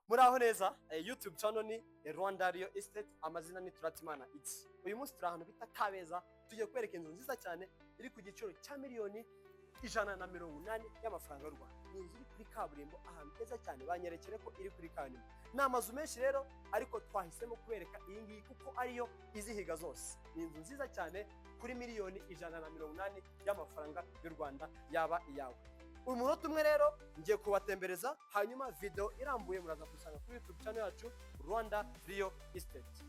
Muraho neza, YouTube channel ni Rwanda Real Estate, amazina ni Turatimana X. Uyu munsi turi ahantu bita Kabeza, tugiye kwereka inzu nziza cyane iri ku giciro cya miliyoni 180 y'amafaranga y'u Rwanda. Ni inzu iri kuri kaburimbo ahantu heza cyane, banyerekere ko iri kuri kaburimbo. Ni amazu menshi rero, ariko twahisemo kubereka iyi ngiyi kuko ariyo izihiga zose. Ni inzu nziza cyane kuri miliyoni 180 y'amafaranga y'u Rwanda yaba iyawe. Umunota umwe rero ngiye kubatembereza, hanyuma video irambuye muraza kusanga kuri YouTube channel yacu Rwanda Real Estate.